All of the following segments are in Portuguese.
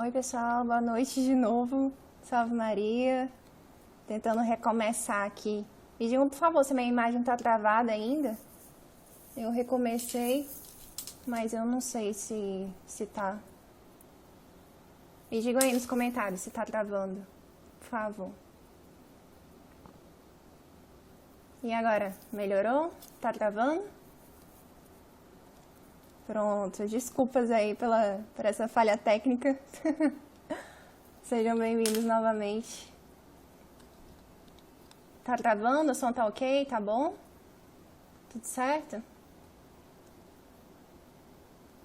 Oi, pessoal, boa noite de novo. Salve Maria. Tentando recomeçar aqui. Me digam, por favor, se minha imagem tá travada ainda. Eu recomecei, mas eu não sei se tá. Me digam aí nos comentários se tá travando, por favor. E agora, melhorou? Tá travando? Pronto, desculpas aí por essa falha técnica. Sejam bem-vindos novamente. Tá travando? O som tá ok? Tá bom? Tudo certo?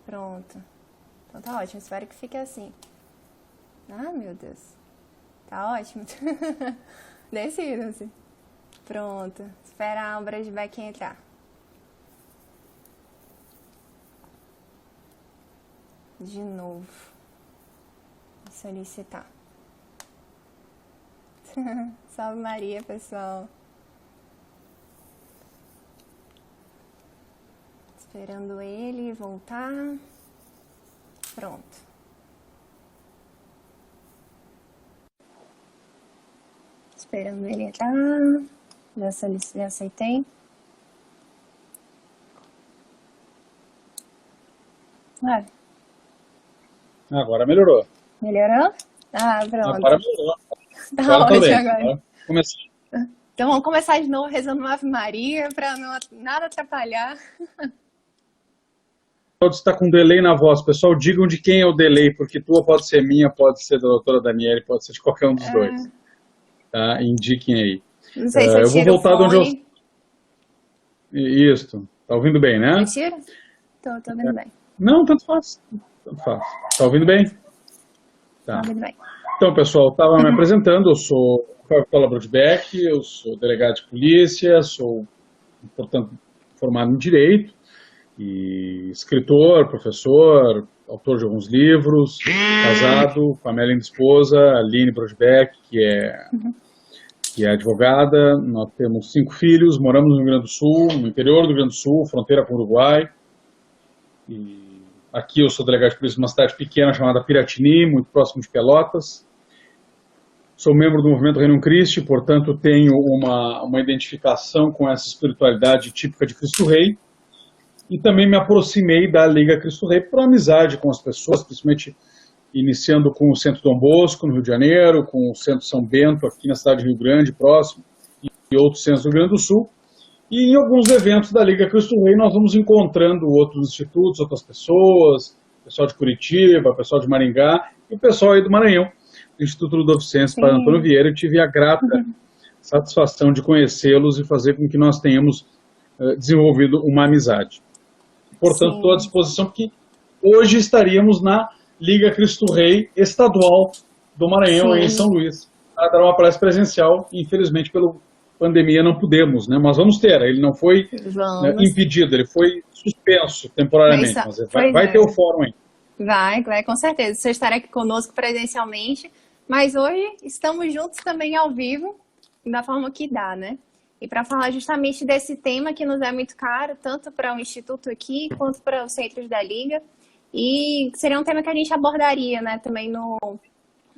Pronto. Então tá ótimo, espero que fique assim. Ah, meu Deus. Tá ótimo. Decidam-se. Pronto. Esperar o Bradback entrar. De novo. Vou solicitar. Salve Maria, pessoal. Esperando ele voltar. Pronto. Esperando ele entrar. Já aceitei. Vai. Agora melhorou. Melhorou? Ah, pronto. Agora melhorou. Tá Agora ótimo bem. agora. Começou. Então vamos começar de novo rezando uma Ave Maria para nada atrapalhar. Pode estar com delay na voz. Pessoal, digam de quem é o delay, porque tua pode ser minha, pode ser da doutora Daniele, pode ser de qualquer um dos dois. Tá? Indiquem aí. Não sei se eu vou tiro o voltar de onde fone. Isso. Tá ouvindo bem, né? Eu tiro? Tô vendo bem. Não, tanto faz. Tanto faz. Tá ouvindo bem? Tá. Tô vendo bem. Então, pessoal, estava me apresentando. Eu sou Rafael Cola Brodbeck, eu sou delegado de polícia, sou, portanto, formado em Direito, e escritor, professor, autor de alguns livros, casado com a minha linda esposa, Aline Brodbeck, que é advogada. Nós temos 5 filhos, moramos no Rio Grande do Sul, no interior do Rio Grande do Sul, fronteira com o Uruguai. E aqui eu sou delegado de polícia de uma cidade pequena chamada Piratini, muito próximo de Pelotas. Sou membro do movimento Reino Christi, portanto tenho uma identificação com essa espiritualidade típica de Cristo Rei. E também me aproximei da Liga Cristo Rei por amizade com as pessoas, principalmente iniciando com o Centro Dom Bosco, no Rio de Janeiro, com o Centro São Bento, aqui na cidade de Rio Grande, próximo, e outros centros do Rio Grande do Sul. E em alguns eventos da Liga Cristo Rei nós vamos encontrando outros institutos, outras pessoas, pessoal de Curitiba, pessoal de Maringá e o pessoal aí do Maranhão, do Instituto Ludovicense Padre Antônio Vieira. Eu tive a grata satisfação de conhecê-los e fazer com que nós tenhamos desenvolvido uma amizade. Portanto, estou à disposição, porque hoje estaríamos na Liga Cristo Rei estadual do Maranhão, em São Luís, para dar uma palestra presencial. Infelizmente, pela pandemia, não pudemos, né? Mas vamos ter. Ele não foi impedido, ele foi suspenso temporariamente, mas vai ter o fórum aí. Vai, com certeza. Você estará aqui conosco presencialmente, mas hoje estamos juntos também ao vivo, da forma que dá, né? E para falar justamente desse tema que nos é muito caro, tanto para o Instituto aqui, quanto para os centros da Liga. E seria um tema que a gente abordaria, né, também no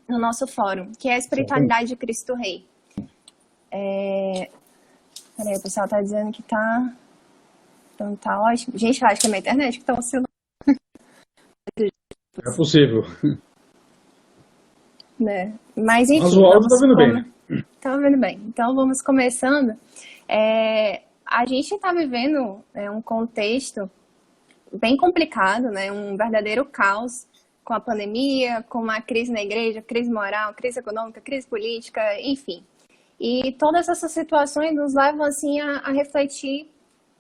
nosso fórum, que é a espiritualidade de Cristo Rei. Peraí, o pessoal tá dizendo que tá... Então tá ótimo. Gente, eu acho que é minha internet que tá oscilando. É possível. Né? Mas enfim... Mas o áudio tá vendo bem, né? Tá vendo bem. Então vamos começando. A gente está vivendo um contexto bem complicado, né? Um verdadeiro caos com a pandemia, com uma crise na igreja, crise moral, crise econômica, crise política, enfim. E todas essas situações nos levam assim a refletir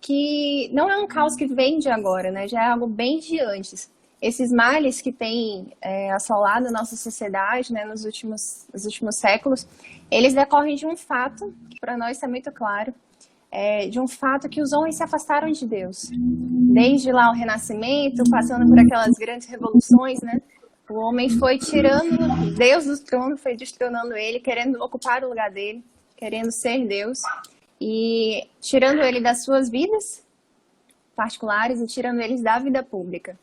que não é um caos que vem de agora, né? Já é algo bem de antes. Esses males que têm assolado a nossa sociedade, né, nos últimos séculos, eles decorrem de um fato, que para nós é muito claro, de um fato que os homens se afastaram de Deus. Desde lá o Renascimento, passando por aquelas grandes revoluções, né? O homem foi tirando Deus do trono, foi destronando ele, querendo ocupar o lugar dele, querendo ser Deus, e tirando ele das suas vidas particulares e tirando eles da vida pública.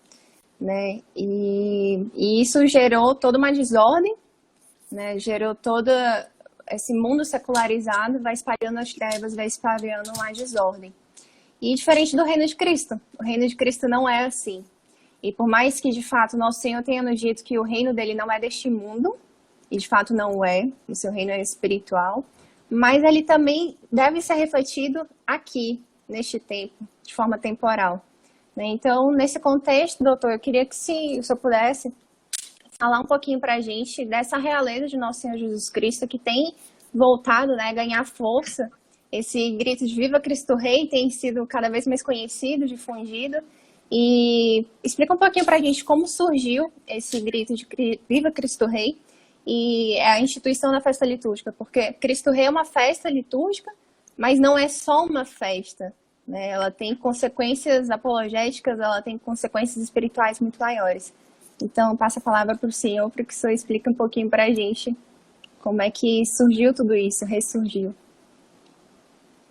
né? E isso gerou toda uma desordem, né? Gerou todo esse mundo secularizado, vai espalhando as trevas, vai espalhando uma desordem. E diferente do reino de Cristo, o reino de Cristo não é assim. E por mais que, de fato, nosso Senhor tenha nos dito que o reino dele não é deste mundo, e de fato não é, o seu reino é espiritual, mas ele também deve ser refletido aqui, neste tempo, de forma temporal. Então, nesse contexto, doutor, eu queria que se o senhor pudesse falar um pouquinho para a gente dessa realeza de nosso Senhor Jesus Cristo, que tem voltado, né, a ganhar força. Esse grito de Viva Cristo Rei tem sido cada vez mais conhecido, difundido. E explica um pouquinho para a gente como surgiu esse grito de Viva Cristo Rei e a instituição da festa litúrgica, porque Cristo Rei é uma festa litúrgica, mas não é só uma festa, né? Ela tem consequências apologéticas, ela tem consequências espirituais muito maiores. Então, passo a palavra para o senhor, para que o senhor explique um pouquinho para a gente como é que surgiu tudo isso, ressurgiu.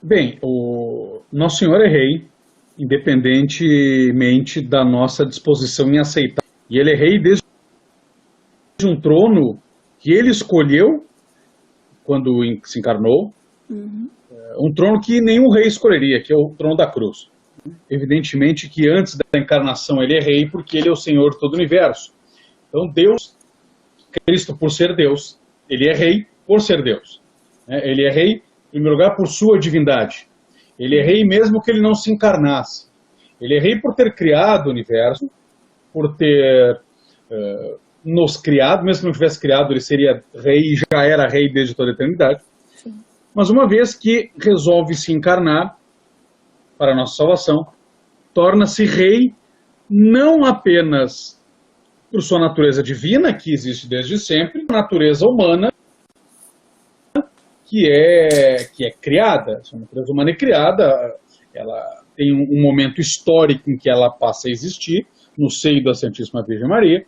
Bem, o Nosso Senhor é Rei, independentemente da nossa disposição em aceitar. E ele é rei desde um trono que ele escolheu quando se encarnou, um trono que nenhum rei escolheria, que é o trono da cruz. Evidentemente que antes da encarnação ele é rei porque ele é o Senhor de todo o universo. Então Deus, Cristo por ser Deus, ele é rei por ser Deus. Ele é rei, em primeiro lugar, por sua divindade. Ele é rei mesmo que ele não se encarnasse. Ele é rei por ter criado o universo, por ter nos criado, mesmo que não tivesse criado, ele seria rei e já era rei desde toda a eternidade. Sim. Mas uma vez que resolve se encarnar para a nossa salvação, torna-se rei não apenas por sua natureza divina, que existe desde sempre, a natureza humana, que é criada. A natureza humana é criada, ela tem um momento histórico em que ela passa a existir, no seio da Santíssima Virgem Maria,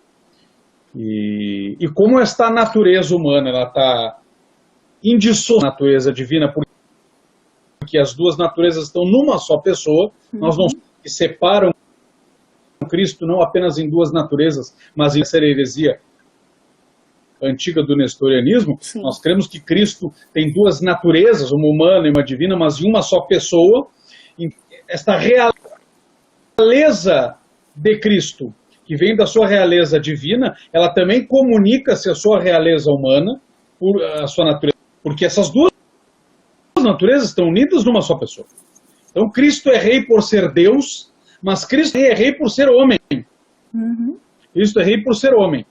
e como esta natureza humana ela está indissociável da natureza divina, porque as duas naturezas estão numa só pessoa, nós não separam Cristo não apenas em duas naturezas, mas em essa heresia antiga do nestorianismo. Sim. Nós cremos que Cristo tem duas naturezas, uma humana e uma divina, mas em uma só pessoa. Esta realeza de Cristo, que vem da sua realeza divina, ela também comunica-se a sua realeza humana, a sua natureza, porque essas duas naturezas estão unidas numa só pessoa. Então Cristo é rei por ser Deus, mas Cristo é rei por ser homem. Cristo é rei por ser homem.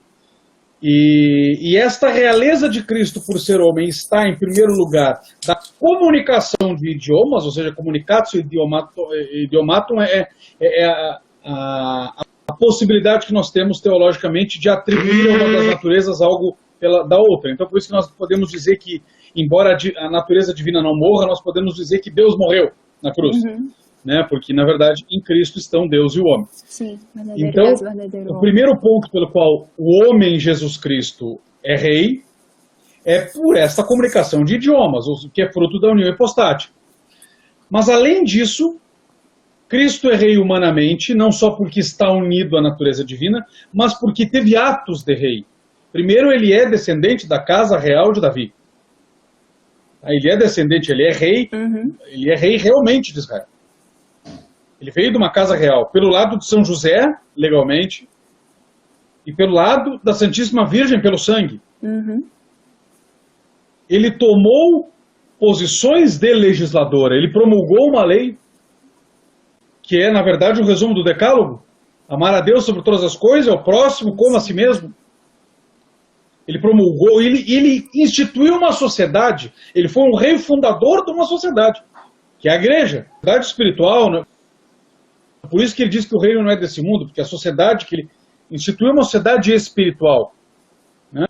E esta realeza de Cristo por ser homem está, em primeiro lugar, da comunicação de idiomas, ou seja, comunicatio idiomatum é a possibilidade que nós temos teologicamente de atribuir a uma das naturezas algo da outra. Então, por isso que nós podemos dizer que, embora a natureza divina não morra, nós podemos dizer que Deus morreu na cruz. Né? Porque, na verdade, em Cristo estão Deus e o homem. Sim, então, o primeiro ponto pelo qual o homem Jesus Cristo é rei é por esta comunicação de idiomas, que é fruto da união hipostática. Mas, além disso, Cristo é rei humanamente, não só porque está unido à natureza divina, mas porque teve atos de rei. Primeiro, ele é descendente da casa real de Davi. Ele é descendente, ele é rei realmente de Israel. Ele veio de uma casa real, pelo lado de São José, legalmente, e pelo lado da Santíssima Virgem, pelo sangue. Ele tomou posições de legislador, ele promulgou uma lei, que é, na verdade, o resumo do Decálogo: amar a Deus sobre todas as coisas, ao próximo como a si mesmo. Ele promulgou, ele instituiu uma sociedade, ele foi um rei fundador de uma sociedade, que é a igreja, a sociedade espiritual, né? Por isso que ele diz que o reino não é desse mundo, porque a sociedade que ele instituiu é uma sociedade espiritual, né?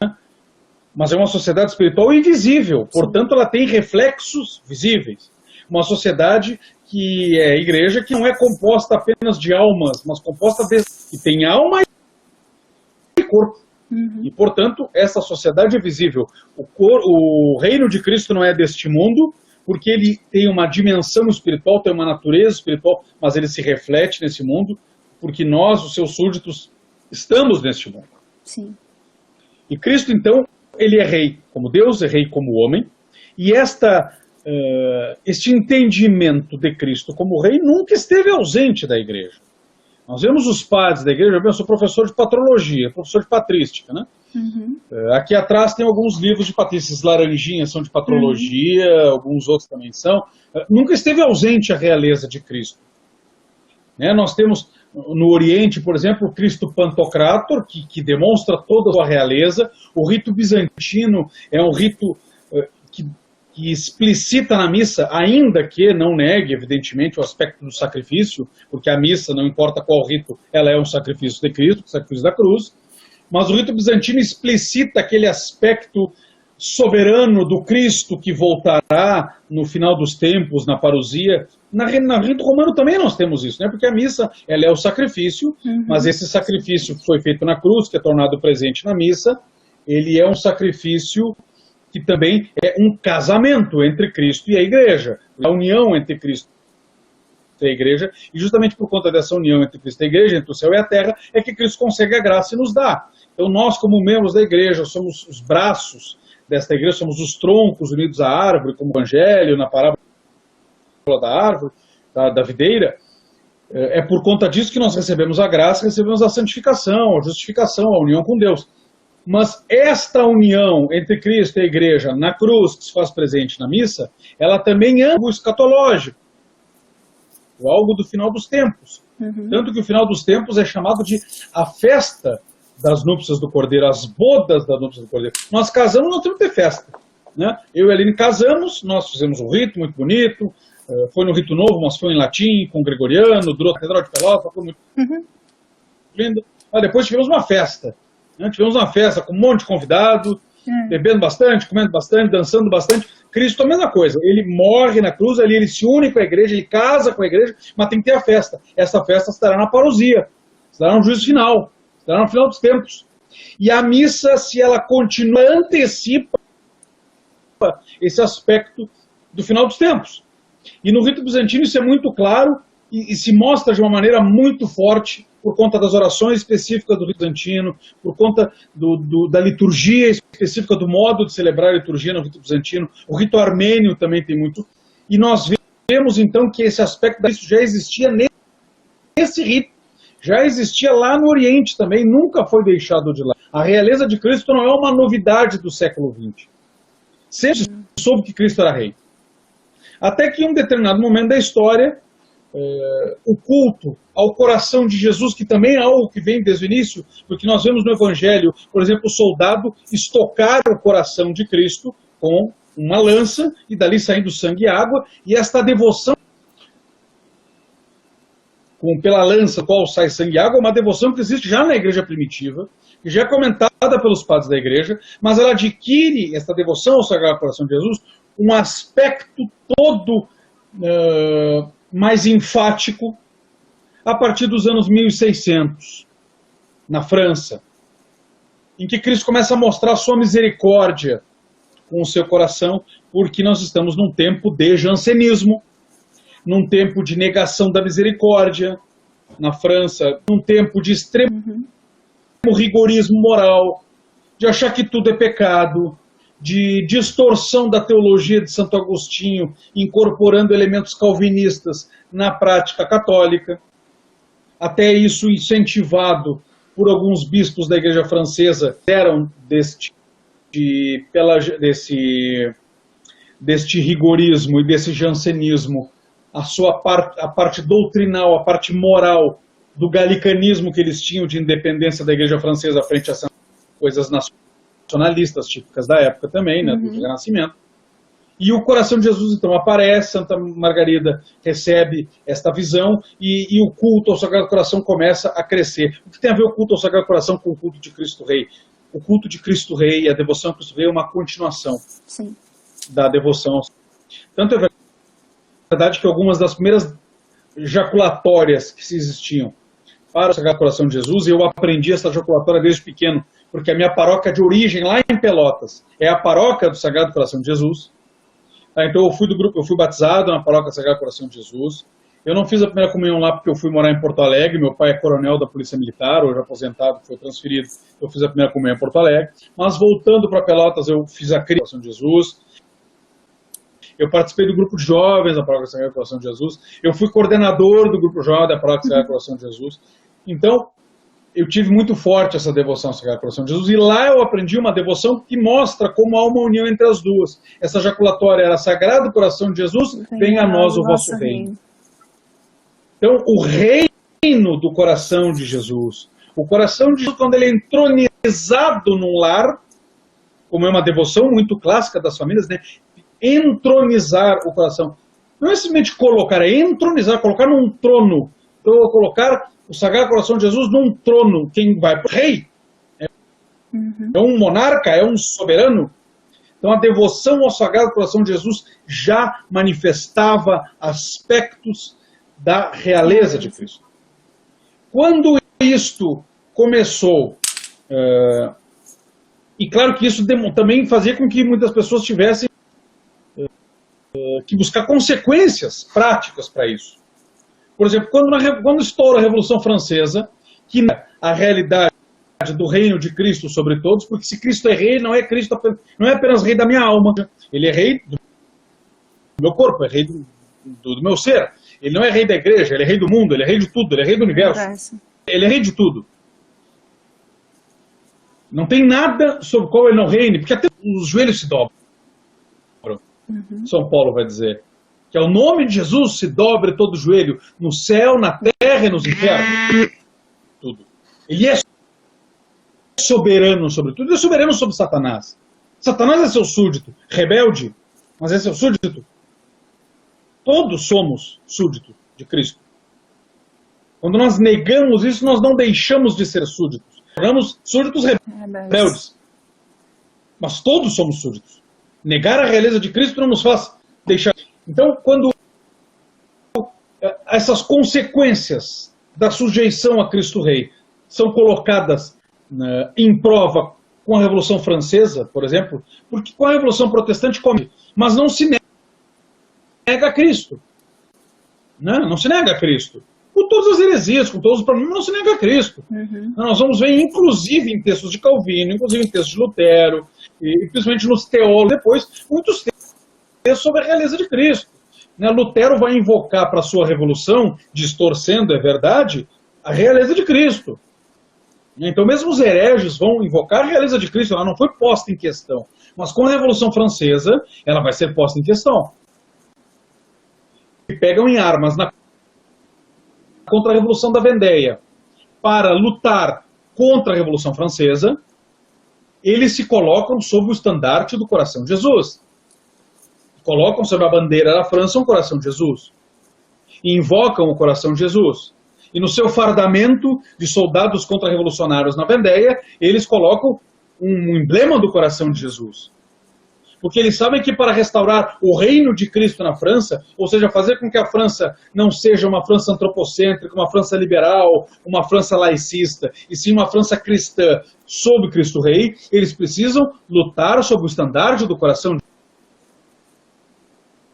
Mas é uma sociedade espiritual invisível, portanto ela tem reflexos visíveis. Uma sociedade que é a igreja, que não é composta apenas de almas, mas composta que tem alma e corpo. E, portanto, essa sociedade é visível. O reino de Cristo não é deste mundo, porque ele tem uma dimensão espiritual, tem uma natureza espiritual, mas ele se reflete nesse mundo, porque nós, os seus súditos, estamos neste mundo. Sim. E Cristo, então, ele é rei como Deus, é rei como homem, e este entendimento de Cristo como rei nunca esteve ausente da igreja. Nós vemos os padres da igreja, eu sou professor de patrologia, professor de patrística, né? Uhum. Aqui atrás tem alguns livros de patrística, esses laranjinhas são de patrologia, alguns outros também são. Nunca esteve ausente a realeza de Cristo. Né? Nós temos no Oriente, por exemplo, o Cristo Pantocrator, que demonstra toda a sua realeza. O rito bizantino é um rito que explicita na missa, ainda que não negue, evidentemente, o aspecto do sacrifício, porque a missa, não importa qual rito, ela é um sacrifício de Cristo, o sacrifício da cruz, mas o rito bizantino explicita aquele aspecto soberano do Cristo que voltará no final dos tempos, na parousia. No rito romano também nós temos isso, né? Porque a missa ela é o sacrifício, mas esse sacrifício que foi feito na cruz, que é tornado presente na missa, ele é um sacrifício que também é um casamento entre Cristo e a igreja, a união entre Cristo e a igreja, e justamente por conta dessa união entre Cristo e a igreja, entre o céu e a terra, é que Cristo consegue a graça e nos dá. Então nós, como membros da igreja, somos os braços desta igreja, somos os troncos unidos à árvore, como o Evangelho, na parábola da árvore, da videira. É por conta disso que nós recebemos a graça, recebemos a santificação, a justificação, a união com Deus. Mas esta união entre Cristo e a igreja na cruz, que se faz presente na missa, ela também é algo escatológico, algo do final dos tempos. Tanto que o final dos tempos é chamado de a festa das núpcias do Cordeiro, as bodas das núpcias do Cordeiro. Nós casamos, nós temos que ter festa. Né? Eu e a Aline casamos, nós fizemos um rito muito bonito, foi no rito novo, mas foi em latim, com Gregoriano, durou a Catedral de Pelotas, foi muito lindo. Mas depois tivemos uma festa. Tivemos uma festa com um monte de convidado, bebendo bastante, comendo bastante, dançando bastante. Cristo, a mesma coisa. Ele morre na cruz, ali ele se une com a igreja, ele casa com a igreja, mas tem que ter a festa. Essa festa estará na parousia, estará no juízo final, estará no final dos tempos. E a missa, se ela continua, antecipa esse aspecto do final dos tempos. E no rito bizantino isso é muito claro e se mostra de uma maneira muito forte por conta das orações específicas do rito bizantino, por conta da liturgia específica, do modo de celebrar a liturgia no rito bizantino. O rito armênio também tem muito. E nós vemos então que esse aspecto disso já existia nesse rito, já existia lá no Oriente também, nunca foi deixado de lá. A realeza de Cristo não é uma novidade do século XX. Sempre soube que Cristo era rei. Até que em um determinado momento da história, o culto ao coração de Jesus, que também é algo que vem desde o início, porque nós vemos no Evangelho, por exemplo, o soldado estocar o coração de Cristo com uma lança, e dali saindo sangue e água, e esta devoção pela lança, qual sai sangue e água, é uma devoção que existe já na igreja primitiva, que já é comentada pelos padres da igreja, mas ela adquire, esta devoção ao Sagrado Coração de Jesus, um aspecto todo mais enfático a partir dos anos 1600, na França, em que Cristo começa a mostrar a sua misericórdia com o seu coração, porque nós estamos num tempo de jansenismo, num tempo de negação da misericórdia na França, num tempo de extremo rigorismo moral, de achar que tudo é pecado, de distorção da teologia de Santo Agostinho, incorporando elementos calvinistas na prática católica. Até isso incentivado por alguns bispos da igreja francesa, eram deste rigorismo e desse jansenismo, a parte doutrinal, a parte moral do galicanismo que eles tinham de independência da igreja francesa frente a coisas nacionalistas típicas da época também, né, do Renascimento. E o coração de Jesus, então, aparece, Santa Margarida recebe esta visão e o culto ao Sagrado Coração começa a crescer. O que tem a ver o culto ao Sagrado Coração com o culto de Cristo Rei? O culto de Cristo Rei e a devoção a Cristo Rei é uma continuação da devoção. Tanto é verdade que algumas das primeiras jaculatórias que existiam para o Sagrado Coração de Jesus, eu aprendi essa jaculatória desde pequeno, porque a minha paróquia de origem lá em Pelotas é a paróquia do Sagrado Coração de Jesus. Então eu fui batizado na paróquia do Sagrado Coração de Jesus, Eu não fiz a primeira comunhão lá porque eu fui morar em Porto Alegre, meu pai é coronel da Polícia Militar, hoje aposentado, foi transferido, eu fiz a primeira comunhão em Porto Alegre, mas voltando para Pelotas, eu fiz a Coração de Jesus, eu participei do grupo de jovens da Paróquia Sagrada Coração de Jesus, eu fui coordenador do grupo jovem da Paróquia Sagrada Coração de Jesus, então eu tive muito forte essa devoção ao Sagrado Coração de Jesus, e lá eu aprendi uma devoção que mostra como há uma união entre as duas. Essa jaculatória era Sagrado Coração de Jesus, venha a nós o vosso reino. Então, o reino do coração de Jesus, o coração de Jesus, quando ele é entronizado num lar, como é uma devoção muito clássica das famílias, né? Entronizar o coração. Não é simplesmente colocar, é entronizar, colocar num trono. Então, eu vou colocar o Sagrado Coração de Jesus num trono. Quem vai para o rei é um monarca, é um soberano. Então a devoção ao Sagrado Coração de Jesus já manifestava aspectos da realeza de Cristo. Quando isto começou, e claro que isso também fazia com que muitas pessoas tivessem que buscar consequências práticas para isso. Por exemplo, quando estoura a Revolução Francesa, que a realidade do reino de Cristo sobre todos, porque se Cristo é rei, não é apenas rei da minha alma, ele é rei do meu corpo, é rei do meu ser. Ele não é rei da igreja, ele é rei do mundo, ele é rei de tudo, ele é rei do universo. Ele é rei de tudo. Não tem nada sobre o qual ele não reine, porque até os joelhos se dobram. São Paulo vai dizer. Que ao nome de Jesus se dobre todo o joelho, no céu, na terra e nos infernos. Tudo. Ele é soberano sobre tudo. Ele é soberano sobre Satanás. Satanás é seu súdito, rebelde, mas é seu súdito. Todos somos súditos de Cristo. Quando nós negamos isso, nós não deixamos de ser súditos. Somos súditos rebeldes. Mas todos somos súditos. Negar a realeza de Cristo não nos faz deixar. Então, quando essas consequências da sujeição a Cristo Rei são colocadas em prova com a Revolução Francesa, por exemplo, porque com a Revolução Protestante mas não se nega a Cristo. Não se nega a Cristo. Com todas as heresias, com todos os problemas, não se nega a Cristo. Nós vamos ver, inclusive, em textos de Calvino, inclusive em textos de Lutero, e principalmente nos teólogos depois, muitos textos sobre a realeza de Cristo. Lutero vai invocar para a sua revolução, distorcendo, é verdade, a realeza de Cristo. Então mesmo os hereges vão invocar a realeza de Cristo, ela não foi posta em questão. Mas com a Revolução Francesa, ela vai ser posta em questão. E pegam em armas contra a Revolução da Vendéia para lutar contra a Revolução Francesa, eles se colocam sob o estandarte do coração de Jesus. Colocam sobre a bandeira da França um coração de Jesus. E invocam o coração de Jesus. E no seu fardamento de soldados contra-revolucionários na Vendéia, eles colocam um emblema do coração de Jesus. Porque eles sabem que para restaurar o reino de Cristo na França, ou seja, fazer com que a França não seja uma França antropocêntrica, uma França liberal, uma França laicista, e sim uma França cristã sob Cristo Rei, eles precisam lutar sob o estandarte do coração de Jesus.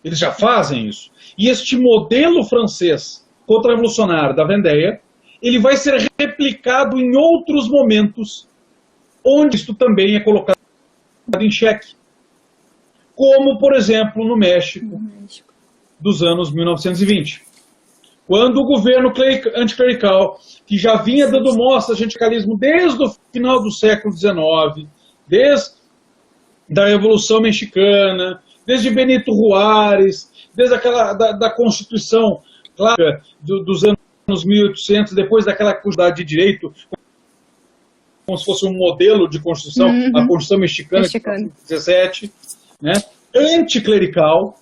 Eles já fazem isso. E este modelo francês contra-revolucionário da Vendéia, ele vai ser replicado em outros momentos, onde isto também é colocado em xeque. Como, por exemplo, no México, dos anos 1920. Quando o governo anticlerical, que já vinha dando mostra de anticlericalismo desde o final do século XIX, desde a Revolução Mexicana, desde Benito Juárez, desde aquela da Constituição clássica dos anos 1800, depois daquela Constituição de Direito, como se fosse um modelo de Constituição, a Constituição Mexicana, de 17, né? Anticlerical,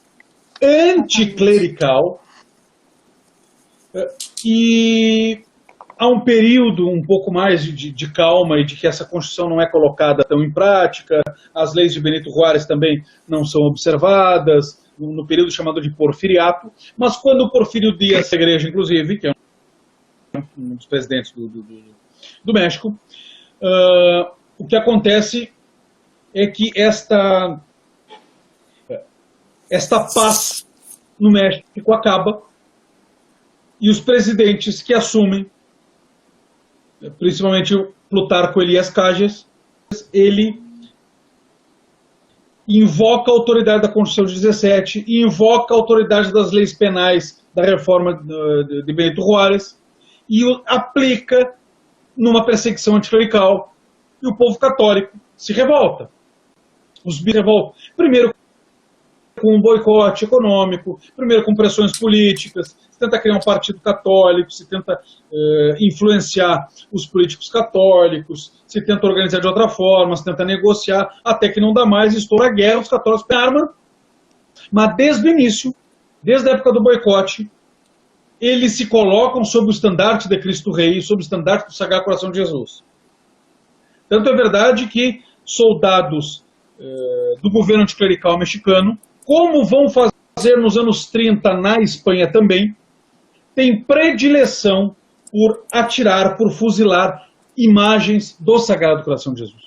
e há um período um pouco mais de calma e de que essa Constituição não é colocada tão em prática, as leis de Benito Juárez também não são observadas, no período chamado de Porfiriato, mas quando o Porfírio Díaz, a igreja inclusive, que é um dos presidentes do México, o que acontece é que esta paz no México acaba e os presidentes que assumem, principalmente o Plutarco Elias Cages, ele invoca a autoridade da Constituição de 17, invoca a autoridade das leis penais da reforma de Benito Juárez e o aplica numa perseguição anticlerical, e o povo católico se revolta. Os bispos se revoltam. Primeiro com um boicote econômico, primeiro com pressões políticas, se tenta criar um partido católico, se tenta influenciar os políticos católicos, se tenta organizar de outra forma, se tenta negociar, até que não dá mais, estoura a guerra, os católicos têm arma, mas desde o início, desde a época do boicote, eles se colocam sob o estandarte de Cristo Rei, sob o estandarte do Sagrado Coração de Jesus. Tanto é verdade que soldados do governo anticlerical mexicano, como vão fazer nos anos 30 na Espanha também, tem predileção por atirar, por fuzilar imagens do Sagrado Coração de Jesus.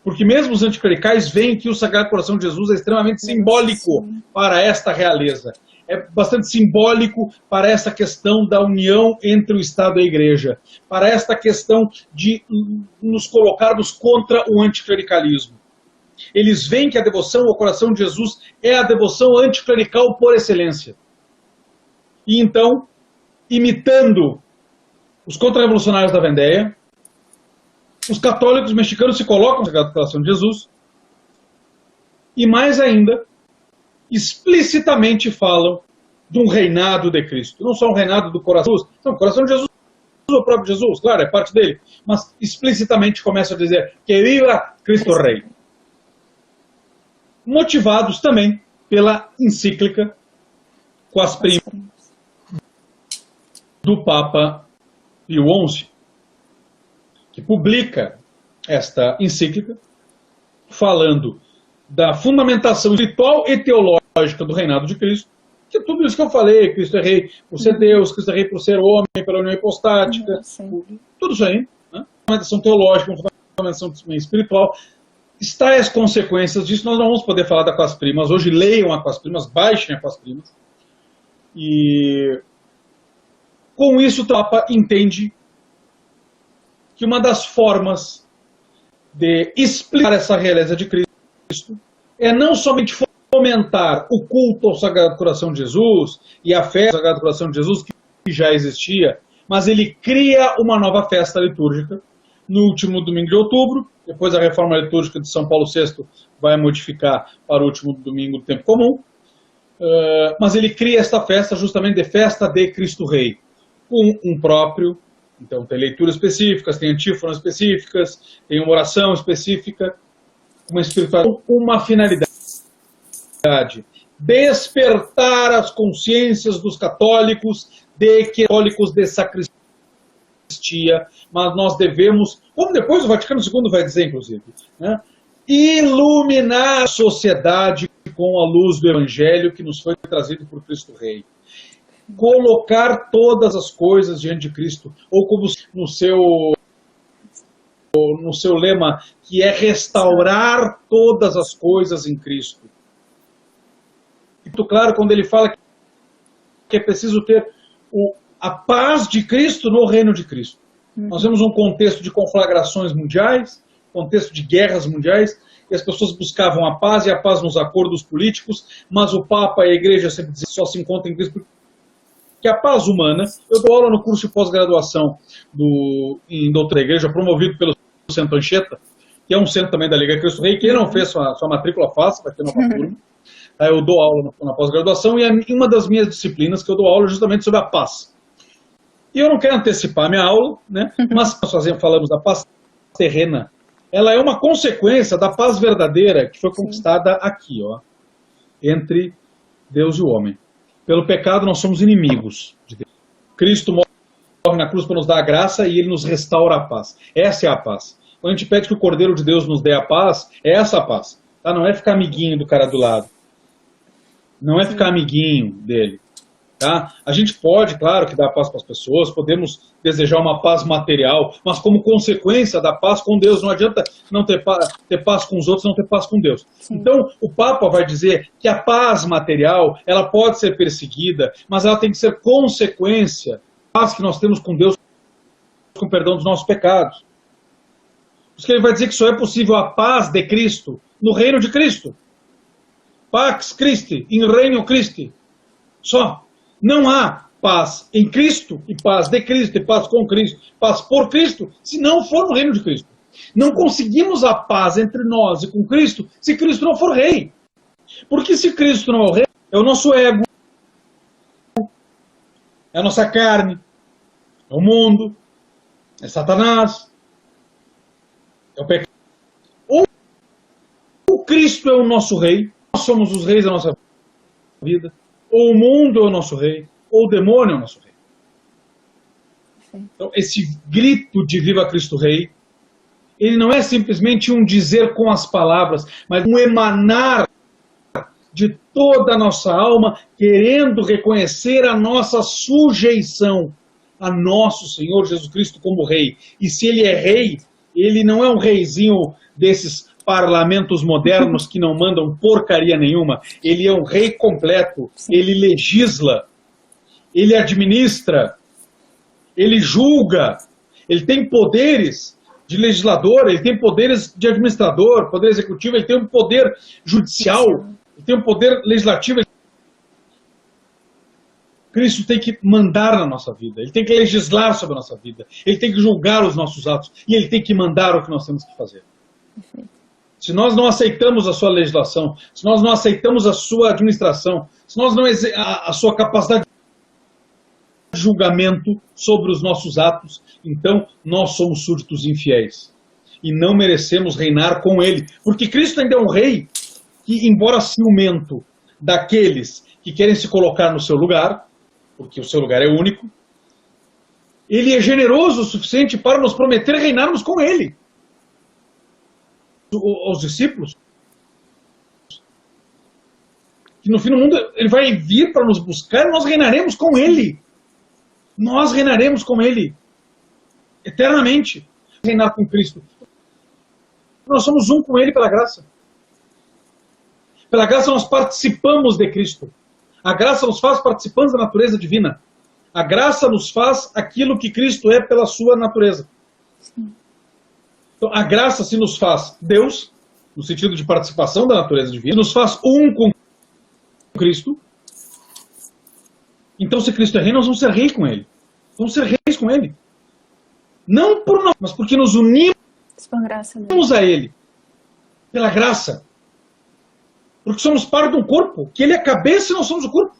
Porque mesmo os anticlericais veem que o Sagrado Coração de Jesus é extremamente simbólico para esta realeza. É bastante simbólico para essa questão da união entre o Estado e a Igreja, para esta questão de nos colocarmos contra o anticlericalismo. Eles veem que a devoção ao coração de Jesus é a devoção anticlerical por excelência. E então, imitando os contra-revolucionários da Vendéia, os católicos mexicanos se colocam no Sagrado Coração de Jesus e, mais ainda, explicitamente falam de um reinado de Cristo. Não só um reinado do coração de Jesus, não, o coração de Jesus é o próprio Jesus, claro, é parte dele, mas explicitamente começa a dizer que viva Cristo Rei. Motivados também pela encíclica Quas Primas do Papa Pio XI, que publica esta encíclica falando da fundamentação espiritual e teológica do reinado de Cristo, que é tudo isso que eu falei, Cristo é rei por ser Deus, Cristo é rei por ser homem, pela união hipostática, tudo isso aí, né? Fundamentação teológica, fundamentação espiritual. Está as consequências disso, nós não vamos poder falar da Quas Primas. Hoje leiam a Quas Primas, baixem a Quas Primas. E com isso o Papa entende que uma das formas de explicar essa realeza de Cristo é não somente fomentar o culto ao Sagrado Coração de Jesus e a festa ao Sagrado Coração de Jesus, que já existia, mas ele cria uma nova festa litúrgica no último domingo de outubro. Depois a reforma litúrgica de São Paulo VI vai modificar para o último domingo do tempo comum. Mas ele cria esta festa justamente de festa de Cristo Rei, com um próprio. Então tem leituras específicas, tem antífonas específicas, tem uma oração específica, uma espiritualidade, uma finalidade: despertar as consciências dos católicos de que católicos de sacristia, mas nós devemos, como depois o Vaticano II vai dizer, inclusive, né, iluminar a sociedade com a luz do Evangelho que nos foi trazido por Cristo Rei. Colocar todas as coisas diante de Cristo, ou como no seu lema, que é restaurar todas as coisas em Cristo. Muito claro quando ele fala que é preciso ter a paz de Cristo no reino de Cristo. Nós temos um contexto de conflagrações mundiais, contexto de guerras mundiais, e as pessoas buscavam a paz e a paz nos acordos políticos, mas o Papa e a Igreja sempre dizem que só se encontram em Cristo porque a paz humana. Eu dou aula no curso de pós-graduação em Doutrina da Igreja, promovido pelo Centro Anchieta, que é um centro também da Liga Cristo Rei. Quem não fez sua matrícula, faça, vai ter uma turma. Eu dou aula na pós-graduação e uma das minhas disciplinas que eu dou aula é justamente sobre a paz. E eu não quero antecipar a minha aula, né? Mas nós falamos da paz terrena. Ela é uma consequência da paz verdadeira que foi conquistada aqui, ó, entre Deus e o homem. Pelo pecado nós somos inimigos de Deus. Cristo morre na cruz para nos dar a graça e ele nos restaura a paz. Essa é a paz. Quando a gente pede que o Cordeiro de Deus nos dê a paz, é essa a paz. Tá? Não é ficar amiguinho do cara do lado. Não é ficar amiguinho dele. Tá? A gente pode, claro, que dar paz para as pessoas, podemos desejar uma paz material, mas como consequência da paz com Deus, não adianta não ter paz com os outros, não ter paz com Deus. Sim. Então, o Papa vai dizer que a paz material, ela pode ser perseguida, mas ela tem que ser consequência da paz que nós temos com Deus, com perdão dos nossos pecados. Por isso que ele vai dizer que só é possível a paz de Cristo no reino de Cristo. Pax Christi, in reino Christi. Só. Não há paz em Cristo e paz de Cristo e paz com Cristo, paz por Cristo, se não for no reino de Cristo. Não conseguimos a paz entre nós e com Cristo se Cristo não for rei. Porque se Cristo não é o rei, é o nosso ego, é a nossa carne, é o mundo, é Satanás, é o pecado. Ou o Cristo é o nosso rei, nós somos os reis da nossa vida. Ou o mundo é o nosso rei, ou o demônio é o nosso rei. Então, esse grito de Viva Cristo Rei, ele não é simplesmente um dizer com as palavras, mas um emanar de toda a nossa alma, querendo reconhecer a nossa sujeição a nosso Senhor Jesus Cristo como Rei. E se Ele é Rei, Ele não é um reizinho desses parlamentos modernos que não mandam porcaria nenhuma. Ele é um rei completo. Sim. Ele legisla, ele administra, ele julga, ele tem poderes de legislador, ele tem poderes de administrador, poder executivo, ele tem um poder judicial, ele tem um poder legislativo. Cristo tem que mandar na nossa vida, ele tem que legislar sobre a nossa vida, ele tem que julgar os nossos atos e ele tem que mandar o que nós temos que fazer. Perfeito. Se nós não aceitamos a sua legislação, se nós não aceitamos a sua administração, se nós não a sua capacidade de julgamento sobre os nossos atos, então nós somos súditos infiéis e não merecemos reinar com ele. Porque Cristo ainda é um rei que, embora ciumento daqueles que querem se colocar no seu lugar, porque o seu lugar é único, ele é generoso o suficiente para nos prometer reinarmos com ele. Aos discípulos, que no fim do mundo ele vai vir para nos buscar e nós reinaremos com ele. Nós reinaremos com ele eternamente. Reinar com Cristo. Nós somos um com ele pela graça. Pela graça nós participamos de Cristo. A graça nos faz participantes da natureza divina. A graça nos faz aquilo que Cristo é pela sua natureza. Sim. Então, a graça se nos faz Deus, no sentido de participação da natureza divina, nos faz um com Cristo. Então, se Cristo é rei, nós vamos ser rei com ele. Vamos ser reis com ele. Não por nós, mas porque nos unimos a ele. Pela graça. Porque somos parte de um corpo, que ele é a cabeça e nós somos o corpo.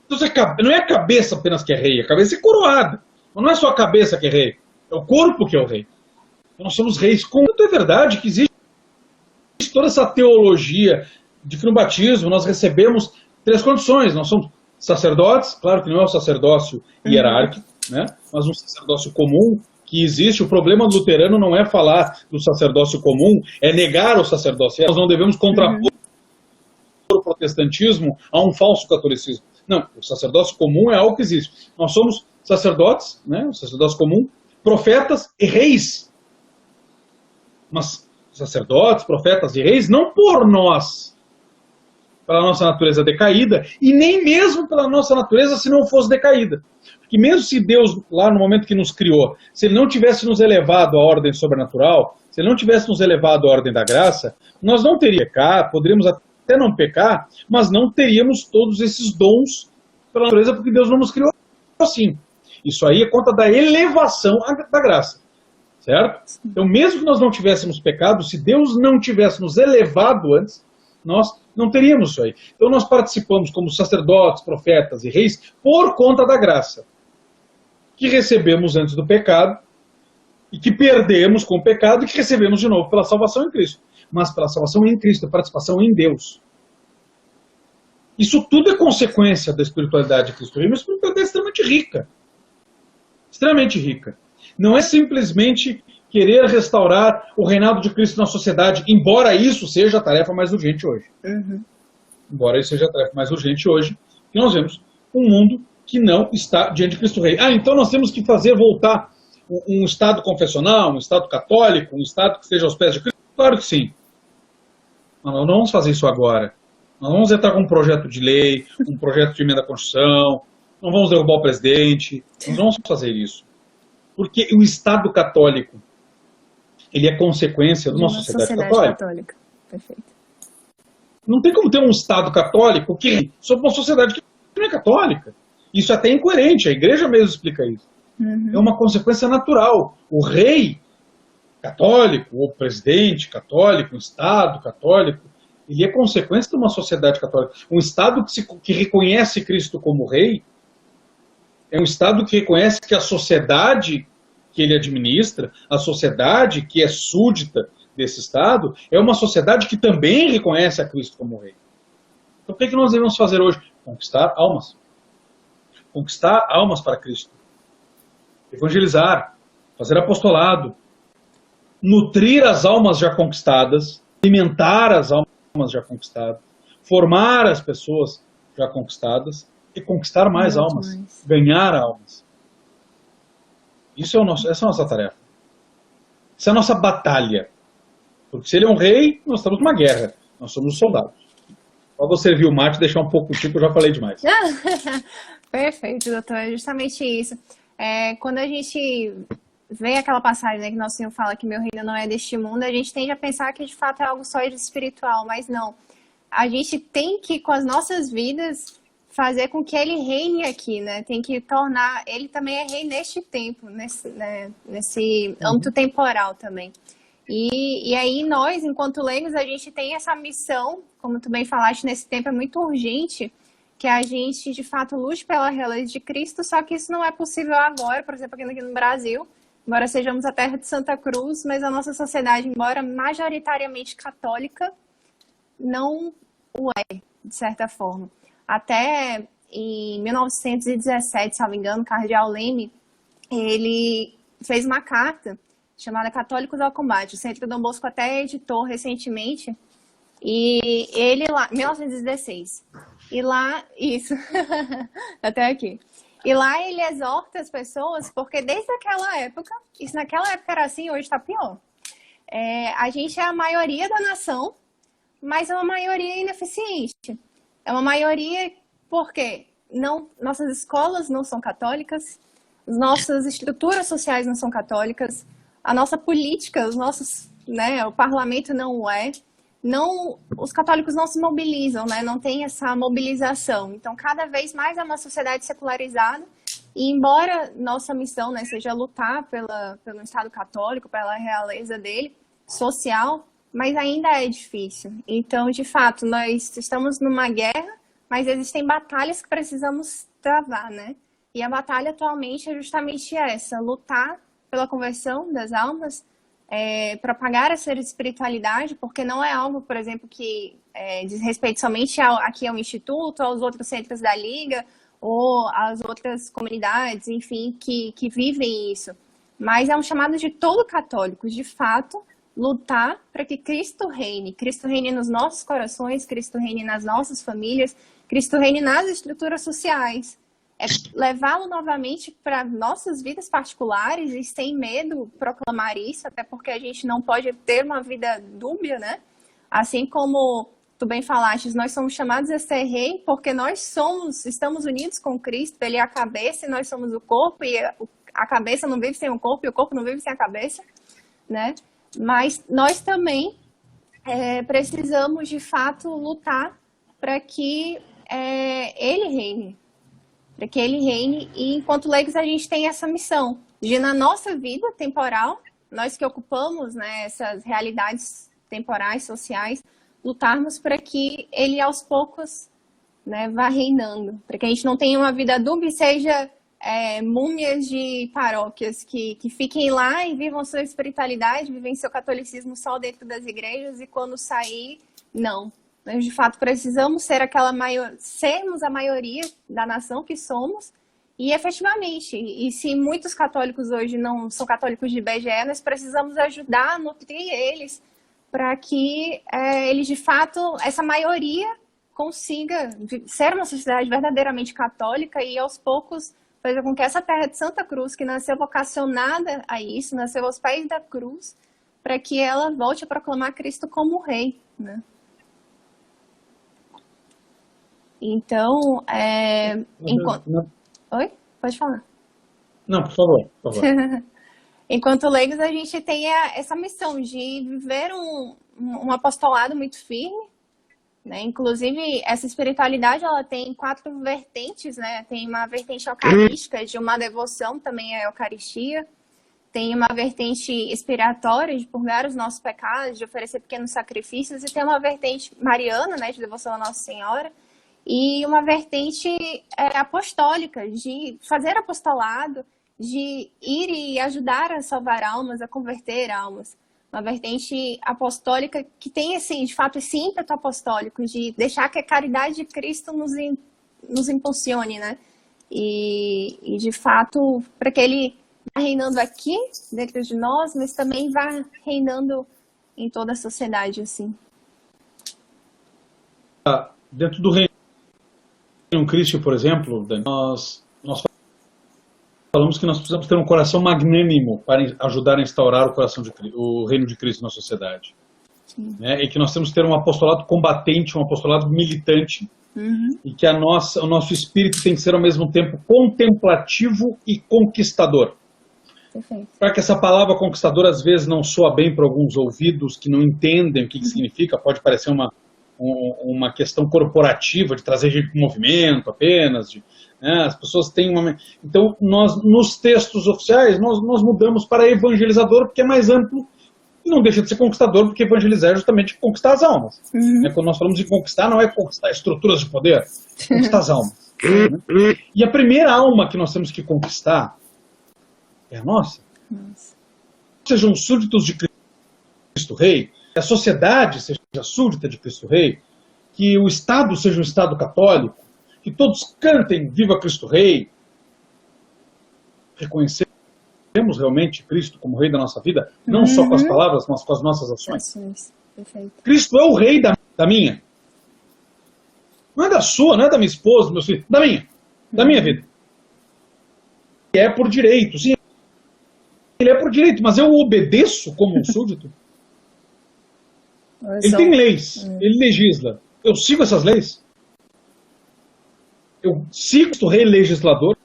Então, não é a cabeça apenas que é rei, a cabeça é coroada. Mas não é só a cabeça que é rei, é o corpo que é o rei. Nós somos reis. Como é verdade que existe toda essa teologia de que no batismo nós recebemos 3 condições. Nós somos sacerdotes, claro que não é o sacerdócio hierárquico, né? Mas um sacerdócio comum que existe. O problema do luterano não é falar do sacerdócio comum, é negar o sacerdócio. Nós não devemos contrapor o protestantismo a um falso catolicismo. Não, o sacerdócio comum é algo que existe. Nós somos sacerdotes, né? O sacerdócio comum, profetas e reis. Mas sacerdotes, profetas e reis, não por nós, pela nossa natureza decaída, e nem mesmo pela nossa natureza se não fosse decaída. Porque mesmo se Deus, lá no momento que nos criou, se Ele não tivesse nos elevado à ordem sobrenatural, se Ele não tivesse nos elevado à ordem da graça, nós não teríamos pecar, poderíamos até não pecar, mas não teríamos todos esses dons pela natureza, porque Deus não nos criou assim. Isso aí é conta da elevação da graça. Certo? Então, mesmo que nós não tivéssemos pecado, se Deus não tivesse nos elevado antes, nós não teríamos isso aí. Então, nós participamos como sacerdotes, profetas e reis por conta da graça que recebemos antes do pecado e que perdemos com o pecado e que recebemos de novo pela salvação em Cristo. Mas pela salvação em Cristo, a participação em Deus. Isso tudo é consequência da espiritualidade de Cristo. Uma espiritualidade extremamente rica. Extremamente rica. Não é simplesmente querer restaurar o reinado de Cristo na sociedade, embora isso seja a tarefa mais urgente hoje. Embora isso seja a tarefa mais urgente hoje, que nós vemos um mundo que não está diante de Cristo Rei. Então nós temos que fazer voltar um Estado confessional, um Estado católico, um Estado que esteja aos pés de Cristo? Claro que sim. Mas nós não vamos fazer isso agora. Nós vamos entrar com um projeto de lei, um projeto de emenda à Constituição, não vamos derrubar o presidente, nós vamos fazer isso. Porque o Estado católico, ele é consequência de uma sociedade católica. Perfeito. Não tem como ter um Estado católico que sobre uma sociedade que não é católica. Isso é até incoerente, a igreja mesmo explica isso. É uma consequência natural. O rei católico, ou presidente católico, um Estado católico, ele é consequência de uma sociedade católica. Um Estado que reconhece Cristo como rei é um Estado que reconhece que a sociedade que ele administra, a sociedade que é súdita desse Estado, é uma sociedade que também reconhece a Cristo como rei. Então o que nós devemos fazer hoje? Conquistar almas. Conquistar almas para Cristo. Evangelizar, fazer apostolado, nutrir as almas já conquistadas, alimentar as almas já conquistadas, formar as pessoas já conquistadas e conquistar mais almas, ganhar almas. Essa é a nossa tarefa. Essa é a nossa batalha. Porque se ele é um rei, nós estamos numa guerra. Nós somos soldados. Só vou servir o mate e deixar um pouco o tipo, eu já falei demais. Perfeito, doutor. É justamente isso. Quando a gente vê aquela passagem, né, que Nosso Senhor fala que meu reino não é deste mundo, a gente tende a pensar que de fato é algo só espiritual, mas não. A gente tem que, com as nossas vidas, fazer com que ele reine aqui, né? Tem que tornar... Ele também é rei neste tempo, nesse âmbito temporal também. E aí nós, enquanto leigos, a gente tem essa missão, como tu bem falaste, nesse tempo é muito urgente, que a gente, de fato, lute pela realeza de Cristo, só que isso não é possível agora, por exemplo, aqui no Brasil, embora sejamos a terra de Santa Cruz, mas a nossa sociedade, embora majoritariamente católica, não o é, de certa forma. Até em 1917, se não me engano, o cardeal Leme, ele fez uma carta chamada Católicos ao Combate. O Centro Dom Bosco até editou recentemente, e ele lá, 1916, e lá, isso, até aqui. E lá ele exorta as pessoas, porque desde aquela época, isso naquela época era assim, hoje está pior. A gente é a maioria da nação, mas é uma maioria ineficiente. É uma maioria porque nossas escolas não são católicas, as nossas estruturas sociais não são católicas, a nossa política, o parlamento não o é. Os católicos não se mobilizam, né? Não tem essa mobilização. Então, cada vez mais é uma sociedade secularizada. E embora nossa missão, né, seja lutar pelo Estado católico, pela realeza dele, social, mas ainda é difícil. Então, de fato, nós estamos numa guerra, mas existem batalhas que precisamos travar, né? E a batalha atualmente é justamente essa, lutar pela conversão das almas, propagar essa espiritualidade, porque não é algo, por exemplo, que diz respeito somente aqui ao Instituto, aos outros centros da Liga, ou às outras comunidades, enfim, que vivem isso. Mas é um chamado de todo católico, de fato, lutar para que Cristo reine nos nossos corações, Cristo reine nas nossas famílias, Cristo reine nas estruturas sociais. É levá-lo novamente para nossas vidas particulares e sem medo proclamar isso, até porque a gente não pode ter uma vida dúbia, né? Assim como tu bem falaste, nós somos chamados a ser rei porque estamos unidos com Cristo, ele é a cabeça e nós somos o corpo, e a cabeça não vive sem o corpo e o corpo não vive sem a cabeça, né? Mas nós também precisamos, de fato, lutar para que ele reine. Para que ele reine, e enquanto leigos a gente tem essa missão de, na nossa vida temporal, nós que ocupamos, né, essas realidades temporais, sociais, lutarmos para que ele aos poucos, né, vá reinando, para que a gente não tenha uma vida dúbia e seja múmias de paróquias que fiquem lá e vivam sua espiritualidade, vivem seu catolicismo só dentro das igrejas e quando sair, não. Nós, de fato, precisamos sermos a maioria da nação que somos e, efetivamente, e se muitos católicos hoje não são católicos de IBGE, nós precisamos ajudar a nutrir eles para que eles, de fato, essa maioria consiga ser uma sociedade verdadeiramente católica e, aos poucos, fazer com que essa terra de Santa Cruz, que nasceu vocacionada a isso, nasceu aos pés da cruz, para que ela volte a proclamar Cristo como Rei, né? Então, Oi? Pode falar. Não, por favor. Enquanto leigos, a gente tem essa missão de viver um apostolado muito firme, né? Inclusive, essa espiritualidade, ela tem 4 vertentes, né? Tem uma vertente eucarística, de uma devoção também à Eucaristia. Tem uma vertente expiatória, de purgar os nossos pecados, de oferecer pequenos sacrifícios. E tem uma vertente mariana, né? De devoção à Nossa Senhora. E uma vertente apostólica, de fazer apostolado, de ir e ajudar a salvar almas, a converter almas. Uma vertente apostólica que tem, assim, de fato, esse ímpeto apostólico de deixar que a caridade de Cristo nos impulsione, né? E de fato, para que Ele vá reinando aqui, dentro de nós, mas também vá reinando em toda a sociedade, assim. Dentro do Reino Cristo, por exemplo, nós falamos que nós precisamos ter um coração magnânimo para ajudar a instaurar o reino de Cristo na sociedade. Né? E que nós temos que ter um apostolado combatente, um apostolado militante, e que o nosso espírito tem que ser ao mesmo tempo contemplativo e conquistador. Para que essa palavra conquistador às vezes não soa bem para alguns ouvidos que não entendem o que significa, pode parecer uma questão corporativa, de trazer gente para o movimento apenas, né? As pessoas têm Então, nós, nos textos oficiais, nós mudamos para evangelizador, porque é mais amplo, e não deixa de ser conquistador, porque evangelizar é justamente conquistar as almas. Quando nós falamos de conquistar, não é conquistar estruturas de poder, é conquistar as almas. Né? E a primeira alma que nós temos que conquistar é a nossa. Sejam súditos de Cristo Rei, que a sociedade seja súdita de Cristo Rei, que o Estado seja um Estado católico, que todos cantem Viva Cristo Rei, reconhecemos realmente Cristo como Rei da nossa vida, não só com as palavras, mas com as nossas ações. Cristo é o Rei da minha. Não é da sua, não é da minha esposa, do meu filho, da minha vida. É por direito, sim. Ele é por direito, mas eu obedeço como um súdito. Ele tem leis, ele legisla. Eu sigo essas leis? Eu sigo o rei legislador?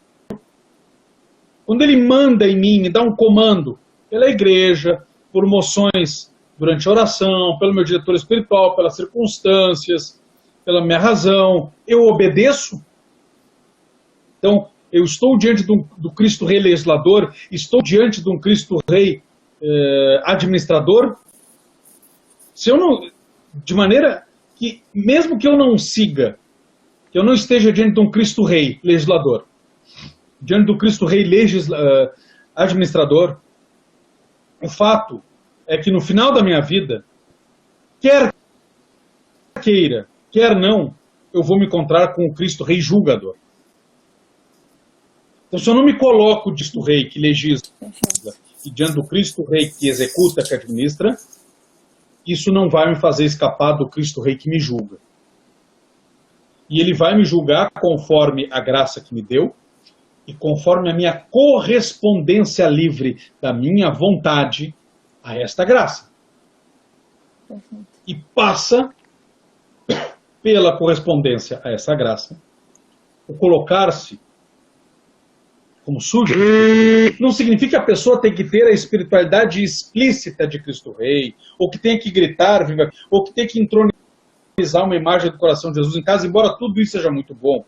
Quando ele manda em mim, me dá um comando pela igreja, por moções durante a oração, pelo meu diretor espiritual, pelas circunstâncias, pela minha razão, eu obedeço? Então, eu estou diante do Cristo Rei legislador, estou diante de um Cristo Rei administrador? Se eu não, de maneira que, mesmo que eu não siga, que eu não esteja diante de um Cristo Rei legislador, diante do Cristo Rei administrador, o fato é que no final da minha vida, quer queira, quer não, eu vou me encontrar com o Cristo Rei julgador. Então, se eu não me coloco diante do Rei que legisla e diante do Cristo Rei que executa, que administra, isso não vai me fazer escapar do Cristo Rei que me julga. E ele vai me julgar conforme a graça que me deu e conforme a minha correspondência livre da minha vontade a esta graça. E passa pela correspondência a essa graça o colocar-se como súdito. Não significa que a pessoa tem que ter a espiritualidade explícita de Cristo Rei, ou que tem que gritar, ou que tem que entronizar uma imagem do coração de Jesus em casa, embora tudo isso seja muito bom.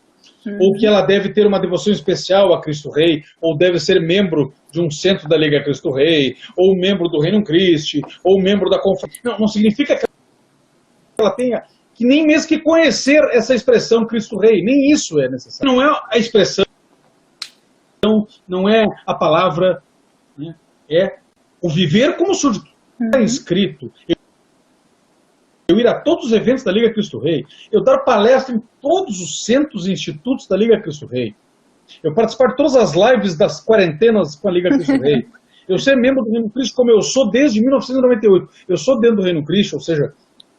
Ou que ela deve ter uma devoção especial a Cristo Rei, ou deve ser membro de um centro da Liga Cristo Rei, ou membro do Reino Christi, ou membro da conferência. Não significa que ela tenha que nem mesmo que conhecer essa expressão Cristo Rei, nem isso é necessário. Não é a expressão, não é a palavra, né? É o viver como súdito. Está inscrito. Eu ir a todos os eventos da Liga Cristo Rei, eu dar palestra em todos os centros e institutos da Liga Cristo Rei, eu participar de todas as lives das quarentenas com a Liga Cristo Rei, eu ser membro do Reino Cristo como eu sou desde 1998, eu sou dentro do Reino Cristo, ou seja,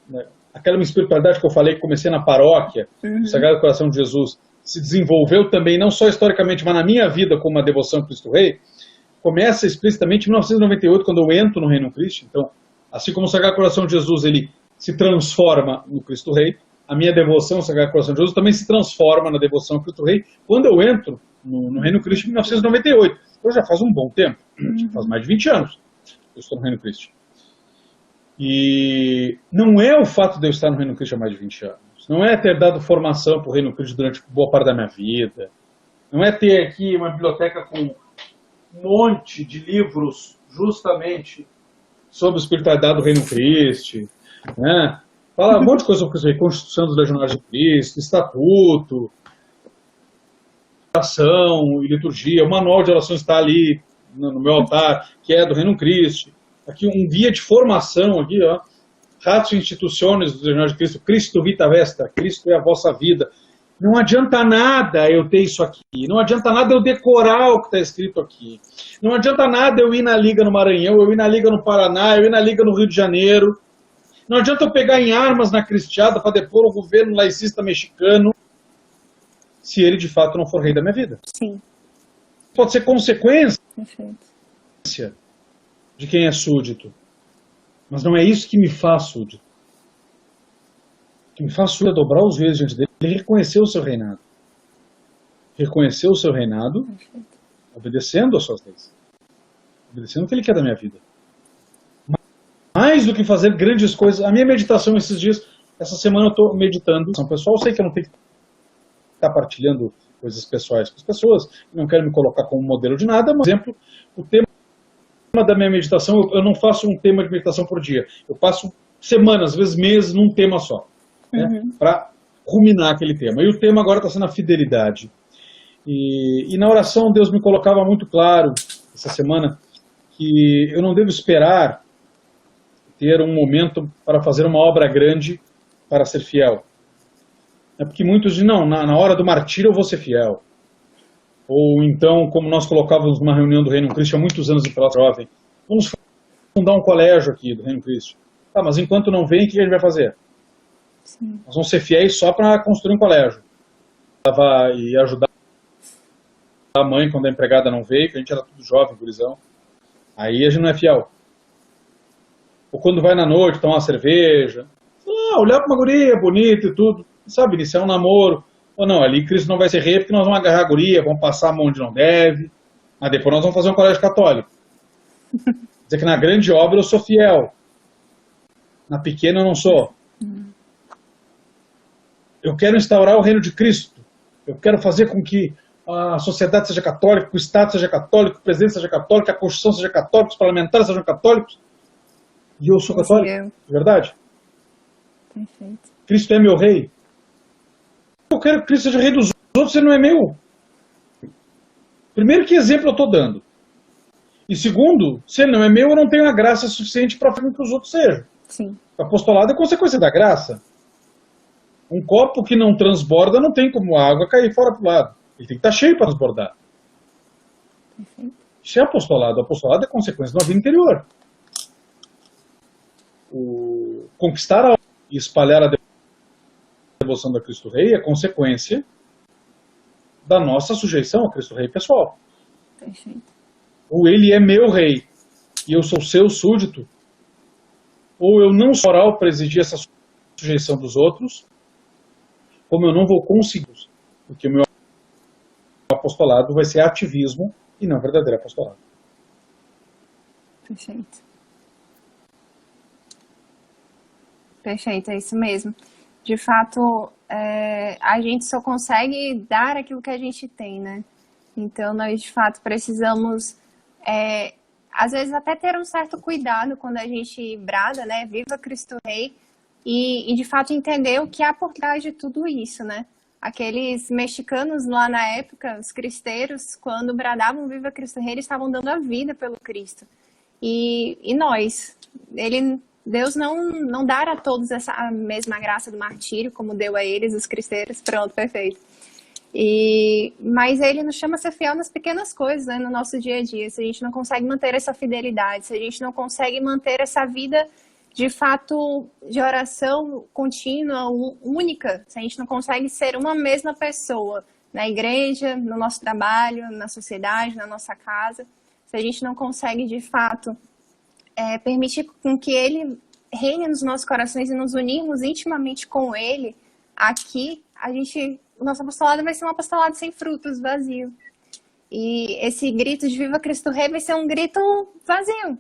né, aquela minha espiritualidade que eu falei, que comecei na paróquia, o Sagrado Coração de Jesus, se desenvolveu também, não só historicamente, mas na minha vida como uma devoção ao Cristo Rei, começa explicitamente em 1998, quando eu entro no Reino Cristo. Então, assim como o Sagrado Coração de Jesus, ele se transforma no Cristo Rei, a minha devoção ao Sagrado Coração de Jesus também se transforma na devoção ao Cristo Rei quando eu entro no Reino Cristo em 1998. Então já faz um bom tempo, faz mais de 20 anos que eu estou no Reino Cristo. E não é o fato de eu estar no Reino Cristo há mais de 20 anos, não é ter dado formação para o Reino Cristo durante boa parte da minha vida, não é ter aqui uma biblioteca com um monte de livros justamente sobre a espiritualidade do Reino Cristo, né? Fala um monte de coisa sobre Cristo Rei, Constituição dos Legionários de Cristo, Estatuto, oração e liturgia, o manual de oração está ali no meu altar, que é do Reino Cristo. Aqui um guia de formação, aqui, ó, Ratio Institutiones dos Legionários de Cristo, Cristo Vita Vestra, Cristo é a vossa vida. Não adianta nada eu ter isso aqui, não adianta nada eu decorar o que está escrito aqui, não adianta nada eu ir na Liga no Maranhão, eu ir na Liga no Paraná, eu ir na Liga no Rio de Janeiro, não adianta eu pegar em armas na cristiada para depor o governo laicista mexicano, se ele de fato não for rei da minha vida. Sim. Pode ser consequência Perfeito. de quem é súdito, mas não é isso que me faz súdito. O que me faz súdito é dobrar os joelhos diante dele e reconhecer o seu reinado. Reconhecer o seu reinado, obedecendo às suas leis. Obedecendo o que ele quer da minha vida. Mais do que fazer grandes coisas. A minha meditação esses dias, essa semana eu estou meditando. Pessoal, eu sei que eu não tenho que estar partilhando coisas pessoais com as pessoas, não quero me colocar como modelo de nada, mas, por exemplo, o tema da minha meditação, eu não faço um tema de meditação por dia. Eu passo semanas, às vezes meses, num tema só, né, para ruminar aquele tema. E o tema agora está sendo a fidelidade. E na oração Deus me colocava muito claro, essa semana, que eu não devo esperar ter um momento para fazer uma obra grande para ser fiel. É porque muitos dizem, não, na hora do martírio eu vou ser fiel. Ou então, como nós colocávamos numa reunião do Reino Cristo há muitos anos em Pelotas Jovem, vamos fundar um colégio aqui do Reino Cristo. Tá, mas enquanto não vem, o que a gente vai fazer? Sim. Nós vamos ser fiéis só para construir um colégio. E ajudar a mãe quando a empregada não veio, que a gente era tudo jovem, gurizão. Aí a gente não é fiel. Ou quando vai na noite tomar uma cerveja, olhar para uma guria bonita e tudo, sabe, iniciar um namoro. Ou não, ali Cristo não vai ser rei porque nós vamos agarrar a guria, vamos passar a mão onde não deve, mas depois nós vamos fazer um colégio católico. Quer dizer que na grande obra eu sou fiel, na pequena eu não sou. Eu quero instaurar o reino de Cristo, eu quero fazer com que a sociedade seja católica, o Estado seja católico, o presidente seja católico, a Constituição seja católica, os parlamentares sejam católicos, e eu sou católico, de verdade. Perfeito. Cristo é meu rei. Eu quero que Cristo seja rei dos outros, ele não é meu. Primeiro, que exemplo eu estou dando? E segundo, se ele não é meu, eu não tenho a graça suficiente para fazer com que os outros sejam. Sim. O apostolado é consequência da graça. Um copo que não transborda não tem como a água cair fora para o lado. Ele tem que estar cheio para transbordar. Perfeito. Isso é apostolado. O apostolado é consequência da vida interior. Conquistar e espalhar a devoção da Cristo Rei é consequência da nossa sujeição ao Cristo Rei pessoal. Perfeito. Ou ele é meu rei e eu sou seu súdito, ou eu não sou moral para exigir essa sujeição dos outros, como eu não vou conseguir, porque o meu apostolado vai ser ativismo e não verdadeiro apostolado. Perfeito. Perfeito, é isso mesmo. De fato, a gente só consegue dar aquilo que a gente tem, né? Então, nós, de fato, precisamos, às vezes, até ter um certo cuidado quando a gente brada, né? Viva Cristo Rei! E, de fato, entender o que há por trás de tudo isso, né? Aqueles mexicanos lá na época, os cristeiros, quando bradavam Viva Cristo Rei, eles estavam dando a vida pelo Cristo. E nós, Deus não dará a todos a mesma graça do martírio, como deu a eles, os cristeiros. Pronto, perfeito. Mas ele nos chama a ser fiel nas pequenas coisas, né, no nosso dia a dia. Se a gente não consegue manter essa fidelidade, se a gente não consegue manter essa vida de fato, de oração contínua, única, se a gente não consegue ser uma mesma pessoa na igreja, no nosso trabalho, na sociedade, na nossa casa, se a gente não consegue, de fato, permitir com que Ele reine nos nossos corações e nos unirmos intimamente com Ele, aqui, o nosso apostolado vai ser um apostolado sem frutos, vazio. E esse grito de Viva Cristo Rei vai ser um grito vazio,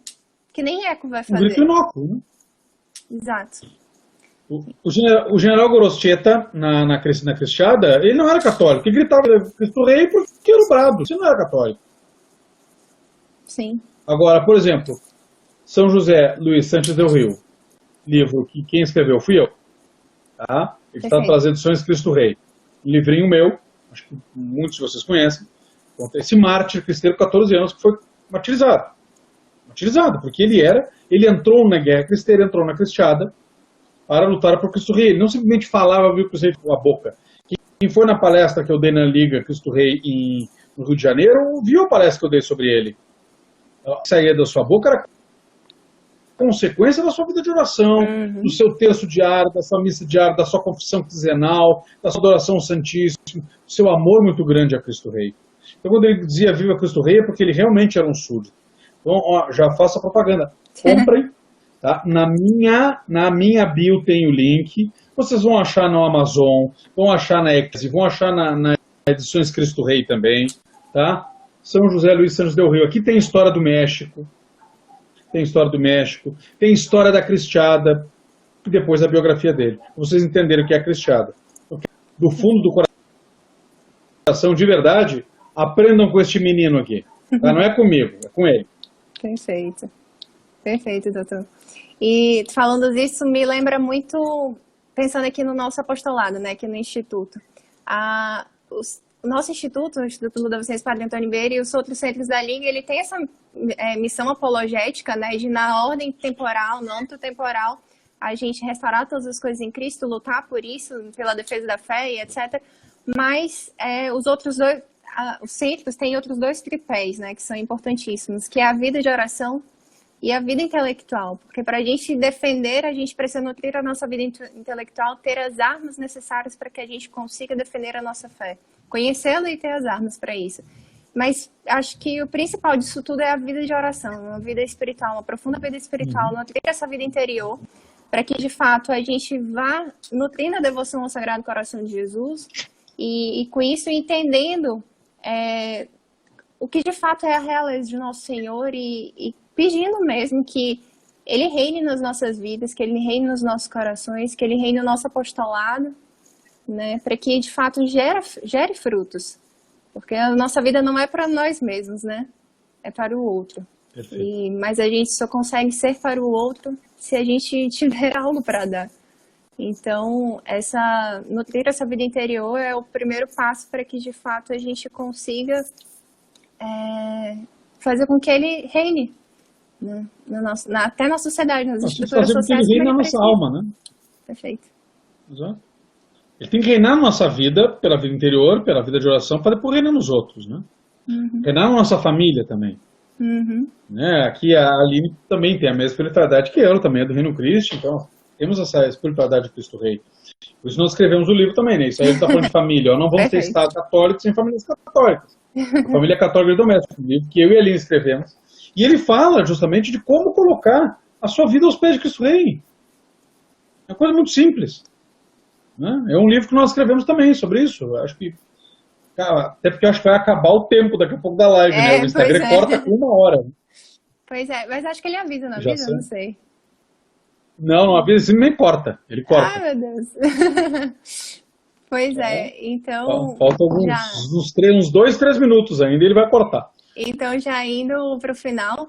que nem eco vai fazer. Um grito inócuo, né? Exato. O general Gorostieta, na Cristiada, ele não era católico. Ele gritava Cristo Rei porque era o brado. Ele não era católico. Sim. Agora, por exemplo, São José Luiz Santos del Rio, livro que quem escreveu fui eu. Tá? Ele está trazendo Edições Cristo Rei. Um livrinho meu, acho que muitos de vocês conhecem, conta esse mártir cristão de 14 anos que foi martirizado. Martirizado, porque ele entrou na guerra cristã, ele entrou na Cristiada para lutar por Cristo Rei. Ele não simplesmente falava Viva Cristo Rei com a boca. Quem foi na palestra que eu dei na Liga Cristo Rei no Rio de Janeiro, viu a palestra que eu dei sobre ele. O que saía da sua boca era consequência da sua vida de oração, do seu terço diário, da sua missa diária, da sua confissão quinzenal, da sua adoração ao Santíssimo, do seu amor muito grande a Cristo Rei. Então, quando ele dizia Viva Cristo Rei, é porque ele realmente era um súdito. Então, ó, já faço a propaganda. Comprem, tá? Na minha bio tem o link. Vocês vão achar no Amazon, vão achar na Eclesi, vão achar na Edições Cristo Rei também, tá? São José Luiz Santos del Rio. Aqui tem história do México, tem história da Cristiada, e depois a biografia dele. Pra vocês entenderem o que é a Cristiada. Do fundo do coração, de verdade, aprendam com este menino aqui. Tá? Não é comigo, é com ele. Perfeito. Perfeito, doutor. E falando disso, me lembra muito, pensando aqui no nosso apostolado, né, aqui no Instituto. O nosso Instituto, o Instituto Luda Vicente Padre Antônio Vieira e os outros centros da Liga, ele tem essa missão apologética, né, de na ordem temporal, no âmbito temporal, a gente restaurar todas as coisas em Cristo, lutar por isso, pela defesa da fé e etc. Mas os outros dois, os centros têm outros dois tripés, né, que são importantíssimos, que é a vida de oração e a vida intelectual, porque para a gente defender, a gente precisa nutrir a nossa vida intelectual, ter as armas necessárias para que a gente consiga defender a nossa fé, conhecê-la e ter as armas para isso. Mas acho que o principal disso tudo é a vida de oração, uma vida espiritual, uma profunda vida espiritual, nutrir essa vida interior, para que de fato a gente vá nutrindo a devoção ao Sagrado Coração de Jesus e com isso entendendo o que de fato é a realeza de nosso Senhor e pedindo mesmo que Ele reine nas nossas vidas, que Ele reine nos nossos corações, que Ele reine no nosso apostolado, né, para que de fato gere frutos. Porque a nossa vida não é para nós mesmos, né? É para o outro. Mas a gente só consegue ser para o outro se a gente tiver algo para dar. Então, nutrir essa vida interior é o primeiro passo para que de fato a gente consiga fazer com que Ele reine, né? Até na sociedade, nas estruturas sociais. Ele reina na nossa alma, né? Perfeito. Exato. Ele tem que reinar na nossa vida, pela vida interior, pela vida de oração, para depois reinar nos outros, né? Reinar na nossa família também. Né? Aqui a Aline também tem a mesma espiritualidade que eu, também é do Reino Cristo, então temos essa espiritualidade de Cristo Rei. Por isso nós escrevemos o livro também, né? Isso aí ele está falando de família, ó, não vamos ter Estado católico sem famílias católicas. A família católica e doméstica, um livro que eu e a Aline escrevemos. E ele fala justamente de como colocar a sua vida aos pés de Cristo Rei. É uma coisa muito simples. Né? É um livro que nós escrevemos também sobre isso. Acho que, até porque eu acho que vai acabar o tempo daqui a pouco da live, né? O Instagram corta com 1 hora. Pois é, mas acho que ele avisa, não avisa? Não sei. Não avisa, ele nem corta. Ele corta. Ai, meu Deus. Pois então... Falta uns 2, 3 minutos ainda e ele vai cortar. Então, já indo para o final,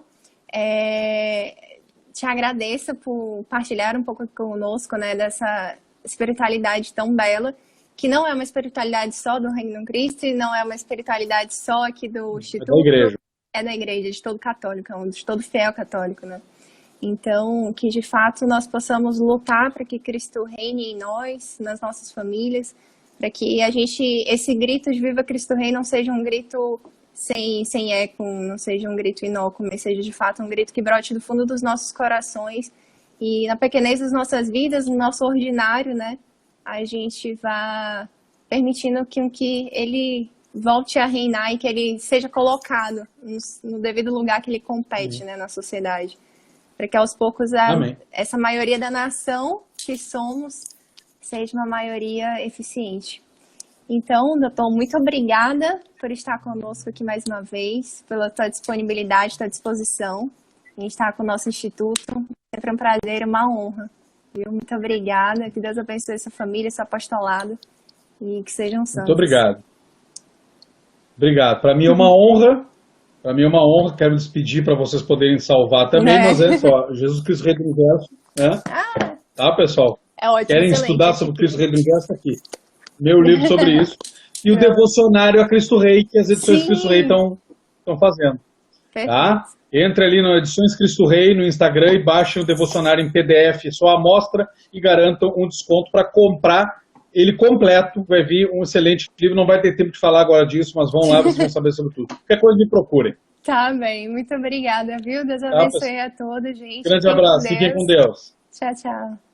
te agradeço por partilhar um pouco conosco, né, dessa espiritualidade tão bela, que não é uma espiritualidade só do Reino de Cristo, e não é uma espiritualidade só aqui do Instituto. É da igreja. É da igreja, de todo católico, de todo fiel católico, né? Então, que de fato nós possamos lutar para que Cristo reine em nós, nas nossas famílias, para que esse grito de Viva Cristo Rei não seja um grito sem eco, não seja um grito inócuo, mas seja de fato um grito que brote do fundo dos nossos corações e na pequenez das nossas vidas, no nosso ordinário, né, a gente vá permitindo que ele volte a reinar e que ele seja colocado no devido lugar que ele compete, né, na sociedade. Para que aos poucos essa maioria da nação que somos seja uma maioria eficiente. Então, doutor, muito obrigada por estar conosco aqui mais uma vez, pela tua disponibilidade, tua disposição em estar com o nosso instituto. Sempre um prazer, uma honra. Viu? Muito obrigada. Que Deus abençoe sua família, seu apostolado e que sejam santos. Muito obrigado. Obrigado. Para mim é uma honra. Para mim é uma honra. Quero me despedir para vocês poderem salvar também, mas é só Jesus Cristo Rei do Universo, né? Tá, pessoal? É ótimo. Querem estudar sobre Cristo Rei do Universo? Aqui. Meu livro sobre isso. E o devocionário a Cristo Rei, que as edições Cristo Rei estão fazendo. Tá? Entre ali no Edições Cristo Rei no Instagram e baixem o devocionário em PDF, só amostra e garantam um desconto para comprar ele completo. Vai vir um excelente livro, não vai ter tempo de falar agora disso, mas vão lá, vocês vão saber sobre tudo. Qualquer coisa me procurem. Tá bem, muito obrigada, viu? Deus abençoe a todos, gente. Grande abraço, fiquem com Deus. Tchau, tchau.